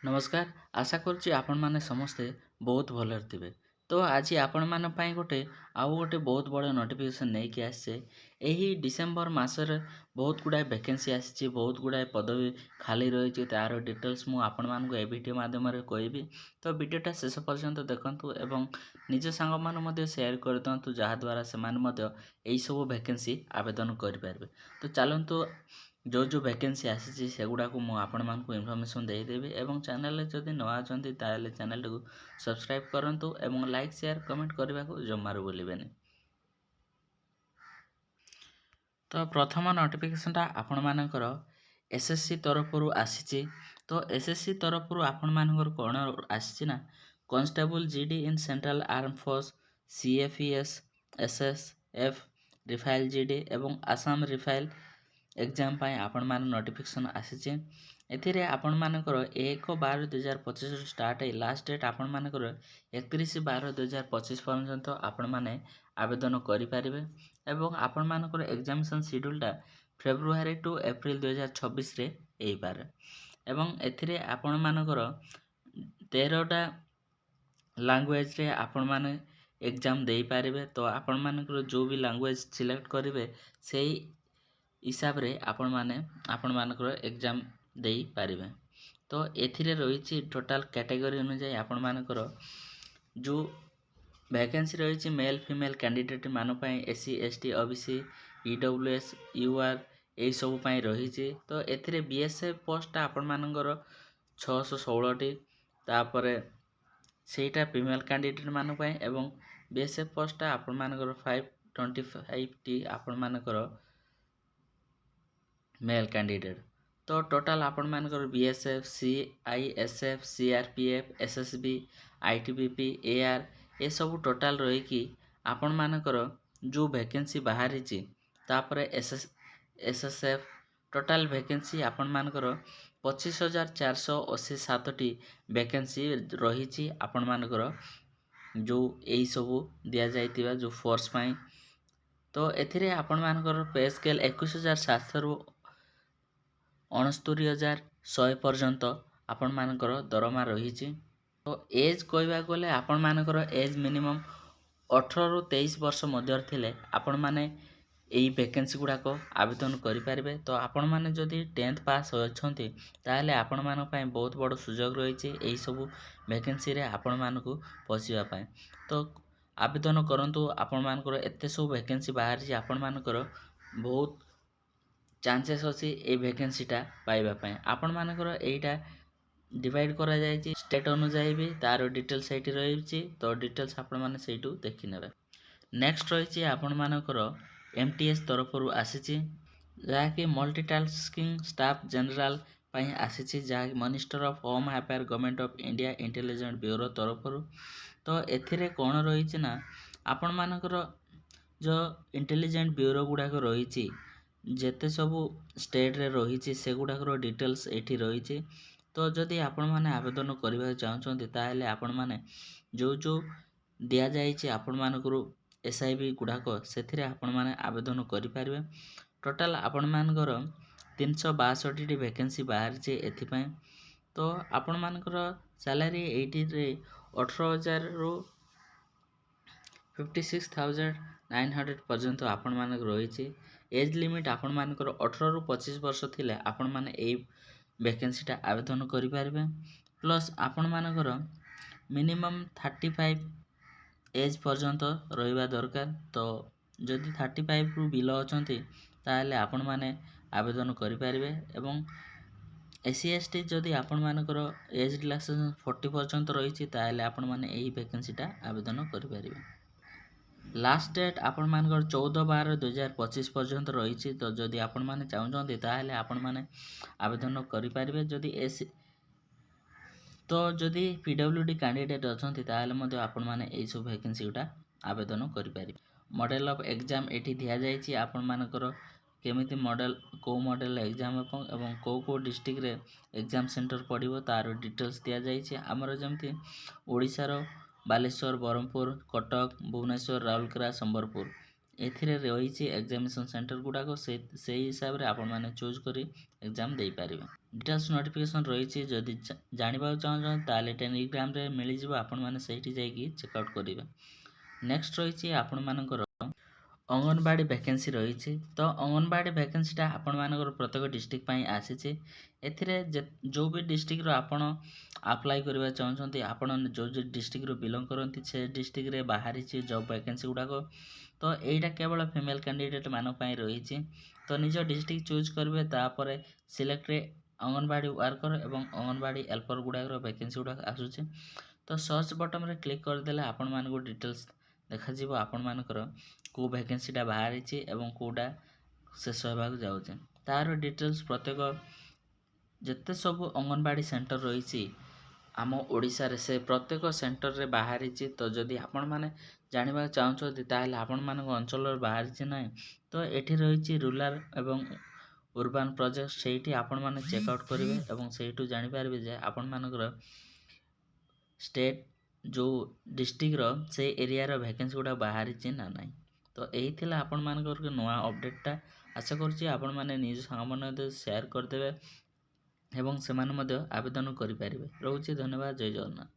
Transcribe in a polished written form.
ନମସ୍କାର। ଆଶା କରୁଛି ଆପଣମାନେ ସମସ୍ତେ ବହୁତ ଭଲରେ ଥିବେ। ତ ଆଜି ଆପଣମାନଙ୍କ ପାଇଁ ଆଉ ଗୋଟେ ବହୁତ ବଡ଼ ନୋଟିଫିକେସନ୍ ନେଇକି ଆସିଛେ। ଏହି ଡିସେମ୍ବର ମାସରେ ବହୁତ ଗୁଡ଼ାଏ ଭ୍ୟାକେନ୍ସି ଆସିଛି, ବହୁତ ଗୁଡ଼ାଏ ପଦବୀ ଖାଲି ରହିଛି। ତା'ର ଡିଟେଲ୍ସ ମୁଁ ଆପଣମାନଙ୍କୁ ଏ ଭିଡ଼ିଓ ମାଧ୍ୟମରେ କହିବି। ତ ଭିଡ଼ିଓଟା ଶେଷ ପର୍ଯ୍ୟନ୍ତ ଦେଖନ୍ତୁ ଏବଂ ନିଜ ସାଙ୍ଗମାନଙ୍କୁ ମଧ୍ୟ ସେୟାର କରିଦିଅନ୍ତୁ, ଯାହାଦ୍ୱାରା ସେମାନେ ମଧ୍ୟ ଏହିସବୁ ଭ୍ୟାକେନ୍ସି ଆବେଦନ କରିପାରିବେ। ତ ଚାଲନ୍ତୁ ଯେଉଁ ଭ୍ୟାକେନ୍ସି ଆସିଛି ସେଗୁଡ଼ାକୁ ମୁଁ ଆପଣମାନଙ୍କୁ ଇନଫର୍ମେସନ୍ ଦେଇଦେବି ଏବଂ ଚ୍ୟାନେଲରେ ଯଦି ନ ଅଛନ୍ତି ତାହେଲେ ଚ୍ୟାନେଲଟିକୁ ସବସ୍କ୍ରାଇବ୍ କରନ୍ତୁ ଏବଂ ଲାଇକ୍ ସେୟାର କମେଣ୍ଟ କରିବାକୁ ଜମାରୁ ଭୁଲିବେନି। ତ ପ୍ରଥମ ନୋଟିଫିକେସନ୍ଟା ଆପଣମାନଙ୍କର SSC ତରଫରୁ ଆସିଛି। ତ SSC ତରଫରୁ ଆପଣମାନଙ୍କର କ'ଣ ଆସିଛି ନା, constable GD in central arm force, CFES, SSF, ରିଫାଇଲ୍ GD ଏବଂ ଆସାମ ରିଫାଇଲ୍ ଏକ୍ଜାମ୍ ପାଇଁ ଆପଣମାନଙ୍କ ନୋଟିଫିକେସନ୍ ଆସିଛି। ଏଥିରେ ଆପଣମାନଙ୍କର 1/12/2025 ଷ୍ଟାର୍ଟ ହେଇ ଲାଷ୍ଟ ଡେଟ୍ ଆପଣମାନଙ୍କର 31/12/2025 ପର୍ଯ୍ୟନ୍ତ ଆପଣମାନେ ଆବେଦନ କରିପାରିବେ ଏବଂ ଆପଣମାନଙ୍କର ଏକ୍ଜାମିନେସନ୍ ସିଡ୍ୟୁଲ୍ଟା ଫେବୃଆରୀ ଟୁ ଏପ୍ରିଲ 2026ରେ ହେଇପାରେ ଏବଂ ଏଥିରେ ଆପଣମାନଙ୍କର 13ଟା ଲାଙ୍ଗୁଏଜରେ ଆପଣମାନେ ଏକ୍ଜାମ୍ ଦେଇପାରିବେ। ତ ଆପଣମାନଙ୍କର ଯେଉଁ ବି ଲାଙ୍ଗୁଏଜ ସିଲେକ୍ଟ କରିବେ ସେଇ ହିସାବରେ ଆପଣମାନଙ୍କର ଏକ୍ଜାମ୍ ଦେଇପାରିବେ। ତ ଏଥିରେ ରହିଛି ଟୋଟାଲ୍ କ୍ୟାଟେଗୋରୀ ଅନୁଯାୟୀ ଆପଣମାନଙ୍କର ଯେଉଁ ଭ୍ୟାକେନ୍ସି ରହିଛି ମେଲ୍ ଫିମେଲ୍ କ୍ୟାଣ୍ଡିଡେଟ୍ ମାନଙ୍କ ପାଇଁ, SC ST OBC EWS UR ଏହିସବୁ ପାଇଁ ରହିଛି। ତ ଏଥିରେ BSF ପୋଷ୍ଟଟା ଆପଣମାନଙ୍କର 616ଟି, ତାପରେ ସେଇଟା ଫିମେଲ୍ କ୍ୟାଣ୍ଡିଡେଟ୍ ମାନଙ୍କ ପାଇଁ ଏବଂ BSF ପୋଷ୍ଟଟା ଆପଣମାନଙ୍କର 525ଟି ଆପଣମାନଙ୍କର ମେଲ୍ କ୍ୟାଣ୍ଡିଡେଟ୍। ତ ଟୋଟାଲ୍ ଆପଣମାନଙ୍କର BSF, CISF, CRPF, SSB, ITBP, AR ଏସବୁ ଟୋଟାଲ୍ ରହିକି ଆପଣମାନଙ୍କର ଯେଉଁ ଭ୍ୟାକେନ୍ସି ବାହାରିଛି, ତାପରେ SSF ଟୋଟାଲ୍ ଭ୍ୟାକେନ୍ସି ଆପଣମାନଙ୍କର 25,487ଟି ଭ୍ୟାକେନ୍ସି ରହିଛି ଆପଣମାନଙ୍କର ଯେଉଁ ଏହିସବୁ ଦିଆଯାଇଥିବା ଯେଉଁ ଫୋର୍ସ ପାଇଁ। ତ ଏଥିରେ ଆପଣମାନଙ୍କର ପେ ସ୍କେଲ୍ 21,700ରୁ 69,100 ପର୍ଯ୍ୟନ୍ତ ଆପଣମାନଙ୍କର ଦରମା ରହିଛି। ତ ଏଜ୍ କହିବାକୁ ଗଲେ ଆପଣମାନଙ୍କର ଏଜ୍ ମିନିମମ୍ 18ରୁ 23 ବର୍ଷ ମଧ୍ୟରେ ଥିଲେ ଆପଣମାନେ ଏହି ଭ୍ୟାକେନ୍ସି ଗୁଡ଼ାକ ଆବେଦନ କରିପାରିବେ। ତ ଆପଣମାନେ ଯଦି 10th ପାସ୍ ଅଛନ୍ତି ତାହେଲେ ଆପଣମାନଙ୍କ ପାଇଁ ବହୁତ ବଡ଼ ସୁଯୋଗ ରହିଛି ଏହିସବୁ ଭ୍ୟାକେନ୍ସିରେ ଆପଣମାନଙ୍କୁ ପଶିବା ପାଇଁ। ତ ଆବେଦନ କରନ୍ତୁ। ଆପଣମାନଙ୍କର ଏତେ ସବୁ ଭ୍ୟାକେନ୍ସି ବାହାରିଛି, ଆପଣମାନଙ୍କର ବହୁତ ଚାନ୍ସେସ୍ ଅଛି এই ଭ୍ୟାକେନ୍ସିଟା ପାଇବା ପାଇଁ। ଆପଣମାନଙ୍କର ଏଇଟା ଡିଭାଇଡ଼ କରାଯାଇଛି ଷ୍ଟେଟ୍ ଅନୁଯାୟୀ ବି, ତା'ର ଡିଟେଲ୍ସ ସେଇଠି ରହିଛି। ତ ଡିଟେଲ୍ସ ଆପଣମାନେ ସେଇଠୁ ଦେଖିନେବେ। ନେକ୍ସଟ ରହିଛି ଆପଣମାନଙ୍କର MTS ତରଫରୁ ଆସିଛି, ଯାହାକି ମଲ୍ଟିଟାସ୍କିଂ ଷ୍ଟାଫ୍ ଜେନେରାଲ ପାଇଁ ଆସିଛି, ଯାହାକି minister of home affair government of India intelligence bureau ତରଫରୁ। ତ ଏଥିରେ କ'ଣ ରହିଛି ନା, ଆପଣମାନଙ୍କର ଯେଉଁ ଇଣ୍ଟେଲିଜେନ୍ସ ବ୍ୟୁରୋ ଗୁଡ଼ାକ ରହିଛି, ଯେତେ ସବୁ ଷ୍ଟେଟ୍ରେ ରହିଛି ସେଗୁଡ଼ାକର ଡିଟେଲ୍ସ ଏଠି ରହିଛି। ତ ଯଦି ଆପଣମାନେ ଆବେଦନ କରିବାକୁ ଚାହୁଁଛନ୍ତି ତାହେଲେ ଆପଣମାନେ ଯେଉଁ ଦିଆଯାଇଛି ଆପଣମାନଙ୍କର SIB ଗୁଡ଼ାକ, ସେଥିରେ ଆପଣମାନେ ଆବେଦନ କରିପାରିବେ। ଟୋଟାଲ୍ ଆପଣମାନଙ୍କର 362ଟି ଭ୍ୟାକେନ୍ସି ବାହାରିଛି ଏଥିପାଇଁ। ତ ଆପଣମାନଙ୍କର ସାଲାରୀ ଏଇଟିରେ 18,000ରୁ 56,900 ପର୍ଯ୍ୟନ୍ତ ଆପଣମାନଙ୍କର ରହିଛି। ଏଜ୍ ଲିମିଟ୍ ଆପଣମାନଙ୍କର 18ରୁ 25 ବର୍ଷ ଥିଲେ ଆପଣମାନେ ଏଇ ଭ୍ୟାକେନ୍ସିଟା ଆବେଦନ କରିପାରିବେ। ପ୍ଲସ୍ ଆପଣମାନଙ୍କର ମିନିମମ୍ 35 ଏଜ୍ ପର୍ଯ୍ୟନ୍ତ ରହିବା ଦରକାର। ତ ଯଦି 35ରୁ ବିଲୋ ଅଛନ୍ତି ତାହେଲେ ଆପଣମାନେ ଆବେଦନ କରିପାରିବେ ଏବଂ SC ST ଯଦି ଆପଣମାନଙ୍କର ଏଜ୍ ରିଲାକ୍ସେସନ୍ 40 ପର୍ଯ୍ୟନ୍ତ ରହିଛି ତାହେଲେ ଆପଣମାନେ ଏହି ଭ୍ୟାକେନ୍ସିଟା ଆବେଦନ କରିପାରିବେ। ଲାଷ୍ଟ ଡେଟ୍ ଆପଣମାନଙ୍କର 14/12/2025 ପର୍ଯ୍ୟନ୍ତ ରହିଛି। ତ ଯଦି ଆପଣମାନେ ଚାହୁଁଛନ୍ତି ତାହେଲେ ଆପଣମାନେ ଆବେଦନ କରିପାରିବେ। ଯଦି PWD କ୍ୟାଣ୍ଡିଡେଟ୍ ଅଛନ୍ତି ତାହେଲେ ମଧ୍ୟ ଆପଣମାନେ ଏଇସବୁ ଭ୍ୟାକେନ୍ସି ଗୁଡ଼ା ଆବେଦନ କରିପାରିବେ। ମଡ଼େଲ୍ ଅଫ୍ ଏକ୍ଜାମ୍ ଏଠି ଦିଆଯାଇଛି ଆପଣମାନଙ୍କର କେମିତି କେଉଁ ମଡ଼େଲ୍ ଏକ୍ଜାମ୍ ଏବଂ କେଉଁ ଡିଷ୍ଟ୍ରିକ୍ଟରେ ଏକ୍ଜାମ୍ ସେଣ୍ଟର ପଡ଼ିବ ତା'ର ଡିଟେଲ୍ସ ଦିଆଯାଇଛି। ଆମର ଯେମିତି ଓଡ଼ିଶାର ବାଲେଶ୍ୱର, ବ୍ରହ୍ମପୁର, କଟକ, ଭୁବନେଶ୍ୱର, ରାଉରକେଲା, ସମ୍ବଲପୁର ଏଥିରେ ରହିଛି ଏକ୍ଜାମିନେସନ୍ ସେଣ୍ଟର ଗୁଡ଼ାକ, ସେଇ ହିସାବରେ ଆପଣମାନେ ଚୁଜ୍ କରି ଏକ୍ଜାମ୍ ଦେଇପାରିବେ। ଡିଟେଲ୍ସ ନୋଟିଫିକେସନ୍ ରହିଛି, ଯଦି ଜାଣିବାକୁ ଚାହୁଁଛନ୍ତି ତାହେଲେ ଟେଲିଗ୍ରାମରେ ମିଳିଯିବ, ଆପଣମାନେ ସେଇଠି ଯାଇକି ଚେକ୍ଆଉଟ୍ କରିବେ। ନେକ୍ସଟ ରହିଛି ଆପଣମାନଙ୍କର ଅଙ୍ଗନବାଡ଼ି ଭ୍ୟାକେନ୍ସି ରହିଛି। ତ ଅଙ୍ଗନବାଡ଼ି ଭ୍ୟାକେନ୍ସିଟା ଆପଣମାନଙ୍କର ପ୍ରତ୍ୟେକ ଡିଷ୍ଟ୍ରିକ୍ଟ ପାଇଁ ଆସିଛି। ଏଥିରେ ଯେଉଁ ବି ଡିଷ୍ଟ୍ରିକ୍ଟର ଆପଣ ଆପ୍ଲାଏ କରିବା ଚାହୁଁଛନ୍ତି, ଆପଣ ଯେଉଁ ଡିଷ୍ଟ୍ରିକ୍ଟରୁ ବିଲଙ୍ଗ କରନ୍ତି ସେ ଡିଷ୍ଟ୍ରିକ୍ଟରେ ବାହାରିଛି ଜବ୍ ଭ୍ୟାକେନ୍ସି ଗୁଡ଼ାକ। ତ ଏଇଟା କେବଳ ଫିମେଲ୍ କ୍ୟାଣ୍ଡିଡେଟ୍ ମାନଙ୍କ ପାଇଁ ରହିଛି। ତ ନିଜ ଡିଷ୍ଟ୍ରିକ୍ଟ ଚୁଜ୍ କରିବେ, ତାପରେ ସିଲେକ୍ଟ ଅଙ୍ଗନବାଡ଼ି ୱାର୍କର ଏବଂ ଅଙ୍ଗନବାଡ଼ି ହେଲ୍ପର ଗୁଡ଼ାକର ଭ୍ୟାକେନ୍ସି ଗୁଡ଼ାକ ଆସୁଛି। ତ ସର୍ଚ୍ଚ ବଟନରେ କ୍ଲିକ୍ କରିଦେଲେ ଆପଣମାନଙ୍କୁ ଡିଟେଲ୍ସ ଦେଖାଯିବ, ଆପଣମାନଙ୍କର କେଉଁ ଭ୍ୟାକେନ୍ସିଟା ବାହାରିଛି ଏବଂ କେଉଁଟା ଶେଷ ହେବାକୁ ଯାଉଛି। ତାର ଡିଟେଲ୍ସ ପ୍ରତ୍ୟେକ ଯେତେ ସବୁ ଅଙ୍ଗନବାଡ଼ି ସେଣ୍ଟର ରହିଛି ଆମ ଓଡ଼ିଶାରେ, ସେ ପ୍ରତ୍ୟେକ ସେଣ୍ଟରରେ ବାହାରିଛି। ତ ଯଦି ଆପଣମାନେ ଜାଣିବାକୁ ଚାହୁଁଛନ୍ତି ତାହେଲେ ଆପଣମାନଙ୍କ ଅଞ୍ଚଳରେ ବାହାରିଛି ନାହିଁ, ତ ଏଠି ରହିଛି ରୁରାଲ୍ ଏବଂ ଉର୍ବାନ୍ ପ୍ରୋଜେକ୍ଟ, ସେଇଠି ଆପଣମାନେ ଚେକ୍ଆଉଟ୍ କରିବେ ଏବଂ ସେଇଠୁ ଜାଣିପାରିବେ ଯେ ଆପଣମାନଙ୍କର ଷ୍ଟେଟ୍ ଯେଉଁ ଡିଷ୍ଟ୍ରିକ୍ଟର ସେଇ ଏରିଆର ଭ୍ୟାକେନ୍ସି ଗୁଡ଼ା ବାହାରିଛି ନା ନାହିଁ। ତ ଏହି ଥିଲା ଆପଣମାନଙ୍କର ନୂଆ ଅପଡ଼େଟ୍ଟା। ଆଶା କରୁଛି ଆପଣମାନେ ନିଜ ସାଙ୍ଗମାନଙ୍କ ସେୟାର କରିଦେବେ ଏବଂ ସେମାନେ ମଧ୍ୟ ଆବେଦନ କରିପାରିବେ। ରହୁଛି, ଧନ୍ୟବାଦ, ଜୟ ଜଗନ୍ନାଥ।